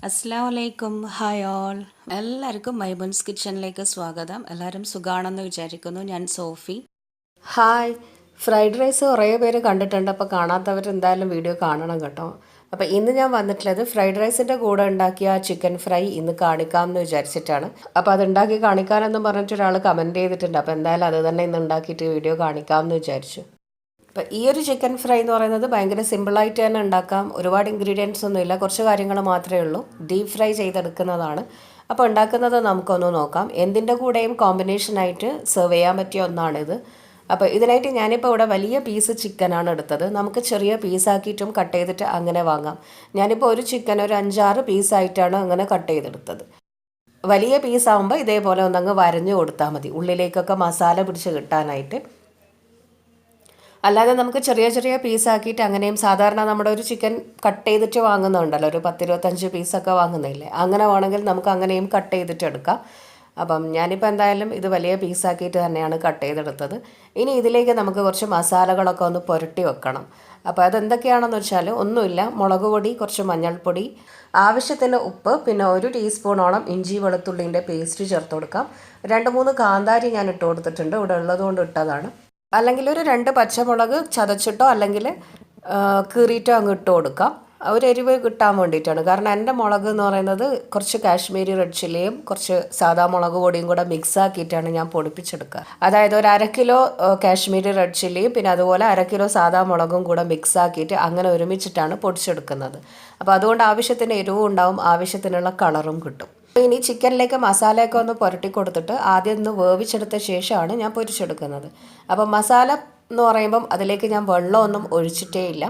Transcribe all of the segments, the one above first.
അസ്സലാമലൈക്കും hi all എല്ലാവർക്കും മൈമൂൺസ് കിച്ചണിലേക്ക് സ്വാഗതം. എല്ലാവരും സുഖാണെന്ന് വിചാരിക്കുന്നു. ഞാൻ സോഫി. ഹായ്. ഫ്രൈഡ് റൈസ് കുറേ പേര് കണ്ടിട്ടുണ്ട്. അപ്പോൾ കാണാത്തവർ എന്തായാലും വീഡിയോ കാണണം കേട്ടോ. അപ്പോൾ ഇന്ന് ഞാൻ വന്നിട്ടുള്ളത് ഫ്രൈഡ് റൈസിൻ്റെ കൂടെ ഉണ്ടാക്കിയ ചിക്കൻ ഫ്രൈ ഇന്ന് കാണിക്കാമെന്ന് വിചാരിച്ചിട്ടാണ്. അപ്പോൾ അത് ഉണ്ടാക്കി കാണിക്കാനെന്ന് പറഞ്ഞിട്ട് ഒരാൾ കമൻറ്റ് ചെയ്തിട്ടുണ്ട്. അപ്പോൾ എന്തായാലും അത് തന്നെ ഇന്ന് ഉണ്ടാക്കിയിട്ട് വീഡിയോ കാണിക്കാമെന്ന് വിചാരിച്ചു. അപ്പോൾ ഈ ഒരു ചിക്കൻ ഫ്രൈ എന്ന് പറയുന്നത് ഭയങ്കര സിമ്പിളായിട്ട് തന്നെ ഉണ്ടാക്കാം. ഒരുപാട് ഇൻഗ്രീഡിയൻസ് ഒന്നുമില്ല, കുറച്ച് കാര്യങ്ങൾ മാത്രമേ ഉള്ളൂ. ഡീപ്പ് ഫ്രൈ ചെയ്തെടുക്കുന്നതാണ്. അപ്പോൾ ഉണ്ടാക്കുന്നത് നമുക്കൊന്ന് നോക്കാം. എന്തിൻ്റെ കൂടെയും കോമ്പിനേഷനായിട്ട് സെർവ് ചെയ്യാൻ പറ്റിയ ഒന്നാണിത്. അപ്പോൾ ഇതിനായിട്ട് ഞാനിപ്പോൾ ഇവിടെ വലിയ പീസ് ചിക്കനാണ് എടുത്തത്. നമുക്ക് ചെറിയ പീസാക്കിയിട്ടും കട്ട് ചെയ്തിട്ട് അങ്ങനെ വാങ്ങാം. ഞാനിപ്പോൾ ഒരു ചിക്കൻ ഒരു 5-6 പീസായിട്ടാണ് അങ്ങനെ കട്ട് ചെയ്തെടുത്തത്. വലിയ പീസാകുമ്പോൾ ഇതേപോലെ ഒന്നങ്ങ് വരഞ്ഞു കൊടുത്താൽ മതി, ഉള്ളിലേക്കൊക്കെ മസാല പിടിച്ച് കിട്ടാനായിട്ട്. അല്ലാതെ നമുക്ക് ചെറിയ ചെറിയ പീസാക്കിയിട്ട് അങ്ങനെയും സാധാരണ നമ്മുടെ ഒരു ചിക്കൻ കട്ട് ചെയ്തിട്ട് വാങ്ങുന്നുണ്ടല്ലോ, ഒരു 10-25 പീസൊക്കെ വാങ്ങുന്നില്ലേ, അങ്ങനെ വേണമെങ്കിൽ നമുക്ക് അങ്ങനെയും കട്ട് ചെയ്തിട്ട് എടുക്കാം. അപ്പം ഞാനിപ്പോൾ എന്തായാലും ഇത് വലിയ പീസാക്കിയിട്ട് തന്നെയാണ് കട്ട് ചെയ്തെടുത്തത്. ഇനി ഇതിലേക്ക് നമുക്ക് കുറച്ച് മസാലകളൊക്കെ ഒന്ന് പുരട്ടി വെക്കണം. അപ്പോൾ അതെന്തൊക്കെയാണെന്ന് വെച്ചാൽ ഒന്നുമില്ല, മുളക് പൊടി, കുറച്ച് മഞ്ഞൾപ്പൊടി, ആവശ്യത്തിന് ഉപ്പ്, പിന്നെ 1 ടീസ്പൂണോളം ഇഞ്ചി വെളുത്തുള്ളിൻ്റെ പേസ്റ്റ് ചേർത്ത് കൊടുക്കാം. 2-3 കാന്താരി ഞാൻ ഇട്ട് കൊടുത്തിട്ടുണ്ട്, ഇവിടെ ഉള്ളതുകൊണ്ട് ഇട്ടതാണ്. അല്ലെങ്കിൽ ഒരു 2 പച്ചമുളക് ചതച്ചിട്ടോ അല്ലെങ്കിൽ കീറിയിട്ടോ അങ്ങ് ഇട്ട് കൊടുക്കാം. ഒരു എരിവ് കിട്ടാൻ വേണ്ടിയിട്ടാണ്. കാരണം എൻ്റെ മുളക് എന്ന് പറയുന്നത് കുറച്ച് കാശ്മീരി റെഡ് ചില്ലിയും കുറച്ച് സാദാ മുളക് പൊടിയും കൂടെ മിക്സ് ആക്കിയിട്ടാണ് ഞാൻ പൊടിപ്പിച്ചെടുക്കുക. അതായത് ഒരു 1/2 കിലോ കാശ്മീരി റെഡ് ചില്ലിയും പിന്നെ അതുപോലെ 1/2 കിലോ സാദാ മുളകും കൂടെ മിക്സ് ആക്കിയിട്ട് അങ്ങനെ ഒരുമിച്ചിട്ടാണ് പൊടിച്ചെടുക്കുന്നത്. അപ്പോൾ അതുകൊണ്ട് ആവശ്യത്തിന് എരിവും ഉണ്ടാവും, ആവശ്യത്തിനുള്ള കളറും കിട്ടും. ഇനി ചിക്കനിലേക്ക് മസാലയൊക്കെ ഒന്ന് പുരട്ടി കൊടുത്തിട്ട് ആദ്യം ഒന്ന് വേവിച്ചെടുത്ത ശേഷമാണ് ഞാൻ പൊരിച്ചെടുക്കുന്നത്. അപ്പം മസാല എന്ന് പറയുമ്പം അതിലേക്ക് ഞാൻ വെള്ളമൊന്നും ഒഴിച്ചിട്ടേ ഇല്ല.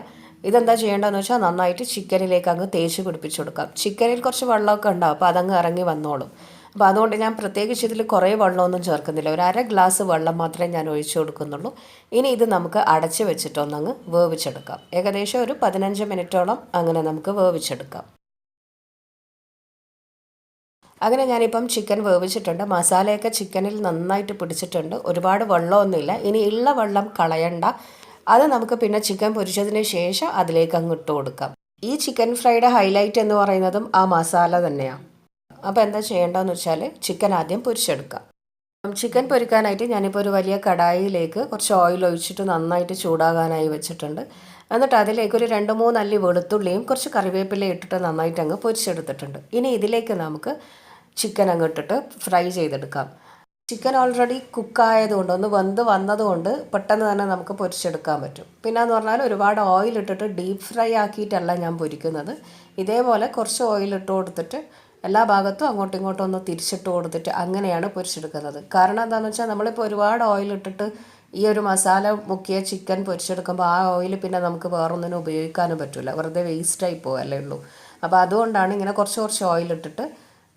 ഇതെന്താ ചെയ്യേണ്ടതെന്ന് വെച്ചാൽ നന്നായിട്ട് ചിക്കനിലേക്ക് അങ്ങ് തേച്ച് പിടിപ്പിച്ചു കൊടുക്കാം. ചിക്കനിൽ കുറച്ച് വെള്ളമൊക്കെ ഉണ്ടാവും, അപ്പോൾ അതങ്ങ് ഇറങ്ങി വന്നോളും. അപ്പോൾ അതുകൊണ്ട് ഞാൻ പ്രത്യേകിച്ച് ഇതിൽ കുറേ വെള്ളമൊന്നും ചേർക്കുന്നില്ല, ഒരു 1/2 ഗ്ലാസ് വെള്ളം മാത്രമേ ഞാൻ ഒഴിച്ചു കൊടുക്കുന്നുള്ളൂ. ഇനി ഇത് നമുക്ക് അടച്ച് വെച്ചിട്ടൊന്നങ്ങ് വേവിച്ചെടുക്കാം. ഏകദേശം ഒരു 15 മിനിറ്റോളം അങ്ങനെ നമുക്ക് വേവിച്ചെടുക്കാം. അങ്ങനെ ഞാനിപ്പം ചിക്കൻ വേവിച്ചിട്ടുണ്ട്. മസാലയൊക്കെ ചിക്കനിൽ നന്നായിട്ട് പിടിച്ചിട്ടുണ്ട്. ഒരുപാട് വെള്ളമൊന്നുമില്ല. ഇനി ഉള്ള വെള്ളം കളയണ്ട. അത് നമുക്ക് പിന്നെ ചിക്കൻ പൊരിച്ചതിന് ശേഷം അതിലേക്ക് അങ്ങ് ഇട്ട് കൊടുക്കാം. ഈ ചിക്കൻ ഫ്രൈയുടെ ഹൈലൈറ്റ് എന്ന് പറയുന്നതും ആ മസാല തന്നെയാണ്. അപ്പോൾ എന്താ ചെയ്യേണ്ടതെന്ന് വെച്ചാൽ ചിക്കൻ ആദ്യം പൊരിച്ചെടുക്കാം. ചിക്കൻ പൊരിക്കാനായിട്ട് ഞാനിപ്പോൾ ഒരു വലിയ കടായിലേക്ക് കുറച്ച് ഓയിൽ ഒഴിച്ചിട്ട് നന്നായിട്ട് ചൂടാകാനായി വെച്ചിട്ടുണ്ട്. എന്നിട്ട് അതിലേക്ക് ഒരു 2-3 അല്ലി വെളുത്തുള്ളിയും കുറച്ച് കറിവേപ്പിലയും ഇട്ടിട്ട് നന്നായിട്ട് അങ്ങ് പൊരിച്ചെടുത്തിട്ടുണ്ട്. ഇനി ഇതിലേക്ക് നമുക്ക് ചിക്കൻ അങ്ങ് ഇട്ടിട്ട് ഫ്രൈ ചെയ്തെടുക്കാം. ചിക്കൻ ഓൾറെഡി കുക്കായതുകൊണ്ട് ഒന്ന് വെന്ത് വന്നതുകൊണ്ട് പെട്ടെന്ന് തന്നെ നമുക്ക് പൊരിച്ചെടുക്കാൻ പറ്റും. പിന്നെയെന്ന് പറഞ്ഞാൽ ഒരുപാട് ഓയിൽ ഇട്ടിട്ട് ഡീപ്പ് ഫ്രൈ ആക്കിയിട്ടല്ല ഞാൻ പൊരിക്കുന്നത്. ഇതേപോലെ കുറച്ച് ഓയിൽ ഇട്ട് കൊടുത്തിട്ട് എല്ലാ ഭാഗത്തും അങ്ങോട്ടും ഇങ്ങോട്ടും ഒന്ന് തിരിച്ചിട്ട് കൊടുത്തിട്ട് അങ്ങനെയാണ് പൊരിച്ചെടുക്കുന്നത്. കാരണം എന്താണെന്ന് വെച്ചാൽ നമ്മളിപ്പോൾ ഒരുപാട് ഓയിൽ ഇട്ടിട്ട് ഈ ഒരു മസാല മുക്കിയ ചിക്കൻ പൊരിച്ചെടുക്കുമ്പോൾ ആ ഓയിൽ പിന്നെ നമുക്ക് വേറൊന്നിനും ഉപയോഗിക്കാനും പറ്റില്ല, വെറുതെ വേസ്റ്റായി പോകല്ലേ ഉള്ളൂ. അപ്പോൾ അതുകൊണ്ടാണ് ഇങ്ങനെ കുറച്ച് കുറച്ച് ഓയിൽ ഇട്ടിട്ട്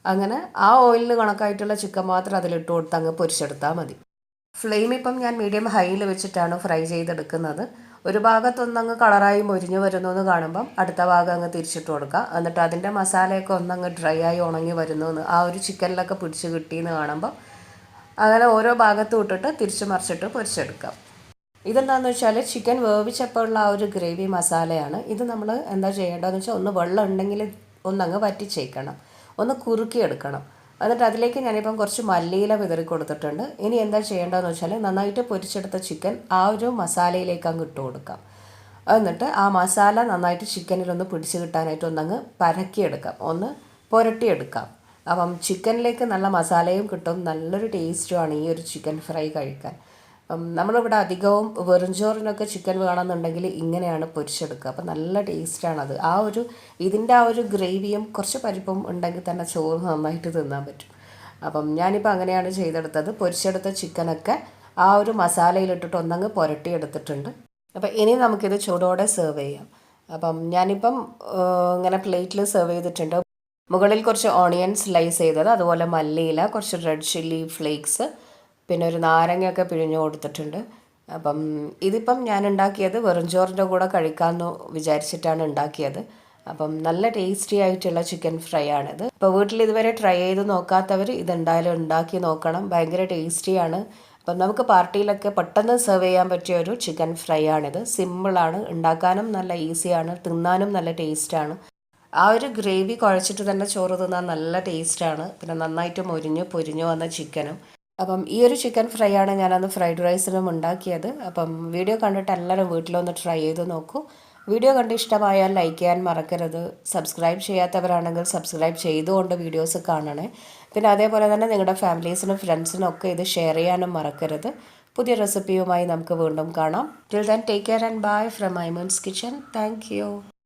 അങ്ങനെ ആ ഓയിലിന് കണക്കായിട്ടുള്ള ചിക്കൻ മാത്രം അതിലിട്ട് കൊടുത്ത് അങ്ങ് പൊരിച്ചെടുത്താൽ മതി. ഫ്ലെയിം ഇപ്പം ഞാൻ മീഡിയം ഹൈയിൽ വെച്ചിട്ടാണ് ഫ്രൈ ചെയ്തെടുക്കുന്നത്. ഒരു ഭാഗത്തൊന്നങ്ങ് കളറായി മൊരിഞ്ഞ് വരുന്നു എന്ന് കാണുമ്പം അടുത്ത ഭാഗം അങ്ങ് തിരിച്ചിട്ട് കൊടുക്കുക. എന്നിട്ട് അതിൻ്റെ മസാലയൊക്കെ ഒന്നങ്ങ് ഡ്രൈ ആയി ഉണങ്ങി വരുന്നു എന്ന് ആ ഒരു ചിക്കനിലൊക്കെ പിടിച്ച് കിട്ടിയെന്ന് കാണുമ്പം അങ്ങനെ ഓരോ ഭാഗത്തും ഇട്ടിട്ട് തിരിച്ച് മറിച്ചിട്ട് പൊരിച്ചെടുക്കാം. ഇതെന്താണെന്ന് വെച്ചാൽ ചിക്കൻ വേവിച്ചപ്പോൾ ഉള്ള ആ ഒരു ഗ്രേവി മസാലയാണ്. ഇത് നമ്മൾ എന്താ ചെയ്യേണ്ടതെന്ന് വെച്ചാൽ ഒന്ന് വെള്ളം ഉണ്ടെങ്കിൽ ഒന്നങ്ങ് വറ്റിച്ചേക്കണം, ഒന്ന് കുറുക്കിയെടുക്കണം. എന്നിട്ട് അതിലേക്ക് ഞാനിപ്പം കുറച്ച് മല്ലിയില വിതറി കൊടുത്തിട്ടുണ്ട്. ഇനി എന്താ ചെയ്യേണ്ടതെന്ന് വെച്ചാൽ നന്നായിട്ട് പൊരിച്ചെടുത്ത ചിക്കൻ ആ ഒരു മസാലയിലേക്ക് അങ്ങ് ഇട്ട് കൊടുക്കാം. എന്നിട്ട് ആ മസാല നന്നായിട്ട് ചിക്കനിലൊന്ന് പിടിച്ച് കിട്ടാനായിട്ട് ഒന്നങ്ങ് പരക്കിയെടുക്കാം, ഒന്ന് പുരട്ടിയെടുക്കാം. അപ്പം ചിക്കനിലേക്ക് നല്ല മസാലയും കിട്ടും, നല്ലൊരു ടേസ്റ്റുമാണ് ഈ ഒരു ചിക്കൻ ഫ്രൈ കഴിക്കാൻ. നമ്മളിവിടെ അധികവും വെറുംചോറിനൊക്കെ ചിക്കൻ വേണമെന്നുണ്ടെങ്കിൽ ഇങ്ങനെയാണ് പൊരിച്ചെടുക്കുക. അപ്പം നല്ല ടേസ്റ്റാണത്. ഇതിൻ്റെ ആ ഒരു ഗ്രേവിയും കുറച്ച് പരിപ്പും ഉണ്ടെങ്കിൽ തന്നെ ചോറ് നന്നായിട്ട് തിന്നാൻ പറ്റും. അപ്പം ഞാനിപ്പോൾ അങ്ങനെയാണ് ചെയ്തെടുത്തത്. പൊരിച്ചെടുത്ത ചിക്കനൊക്കെ ആ ഒരു മസാലയിലിട്ടിട്ട് ഒന്നങ്ങ് പുരട്ടിയെടുത്തിട്ടുണ്ട്. അപ്പം ഇനി നമുക്കിത് ചൂടോടെ സെർവ് ചെയ്യാം. അപ്പം ഞാനിപ്പം ഇങ്ങനെ പ്ലേറ്റിൽ സെർവ് ചെയ്തിട്ടുണ്ട്. മുകളിൽ കുറച്ച് ഓണിയൻ സ്ലൈസ് ചെയ്തത്, അതുപോലെ മല്ലിയില, കുറച്ച് റെഡ് ചില്ലി ഫ്ലേക്സ്, പിന്നെ ഒരു നാരങ്ങയൊക്കെ പിഴിഞ്ഞ് കൊടുത്തിട്ടുണ്ട്. അപ്പം ഇതിപ്പം ഞാൻ ഉണ്ടാക്കിയത് വെറുംചോറിൻ്റെ കൂടെ കഴിക്കാമെന്ന് വിചാരിച്ചിട്ടാണ് ഉണ്ടാക്കിയത്. അപ്പം നല്ല ടേസ്റ്റി ആയിട്ടുള്ള ചിക്കൻ ഫ്രൈ ആണിത്. അപ്പോൾ വീട്ടിൽ ഇതുവരെ ട്രൈ ചെയ്ത് നോക്കാത്തവർ ഇതെന്തായാലും ഉണ്ടാക്കി നോക്കണം, ഭയങ്കര ടേസ്റ്റിയാണ്. അപ്പം നമുക്ക് പാർട്ടിയിലൊക്കെ പെട്ടെന്ന് സെർവ് ചെയ്യാൻ പറ്റിയ ഒരു ചിക്കൻ ഫ്രൈ ആണിത്. സിമ്പിളാണ്, ഉണ്ടാക്കാനും നല്ല ഈസിയാണ്, തിന്നാനും നല്ല ടേസ്റ്റാണ്. ആ ഒരു ഗ്രേവി കുഴച്ചിട്ട് തന്നെ ചോറ് തിന്നാൻ നല്ല ടേസ്റ്റാണ്. പിന്നെ നന്നായിട്ട് പൊരിഞ്ഞു വന്ന ചിക്കനും. അപ്പം ഈ ഒരു ചിക്കൻ ഫ്രൈ ആണ് ഞാനന്ന് ഫ്രൈഡ് റൈസിനും ഉണ്ടാക്കിയത്. അപ്പം വീഡിയോ കണ്ടിട്ട് എല്ലാവരും വീട്ടിലൊന്ന് ട്രൈ ചെയ്ത് നോക്കൂ. വീഡിയോ കണ്ട് ഇഷ്ടമായാൽ ലൈക്ക് ചെയ്യാൻ മറക്കരുത്. സബ്സ്ക്രൈബ് ചെയ്യാത്തവരാണെങ്കിൽ സബ്സ്ക്രൈബ് ചെയ്തുകൊണ്ട് വീഡിയോസ് കാണണേ. പിന്നെ അതേപോലെ തന്നെ നിങ്ങളുടെ ഫാമിലീസിനും ഫ്രണ്ട്സിനും ഒക്കെ ഇത് ഷെയർ ചെയ്യാനും മറക്കരുത്. പുതിയ റെസിപ്പിയുമായി നമുക്ക് വീണ്ടും കാണാം. Till then take care and bye from Maimoon's kitchen. Thank U.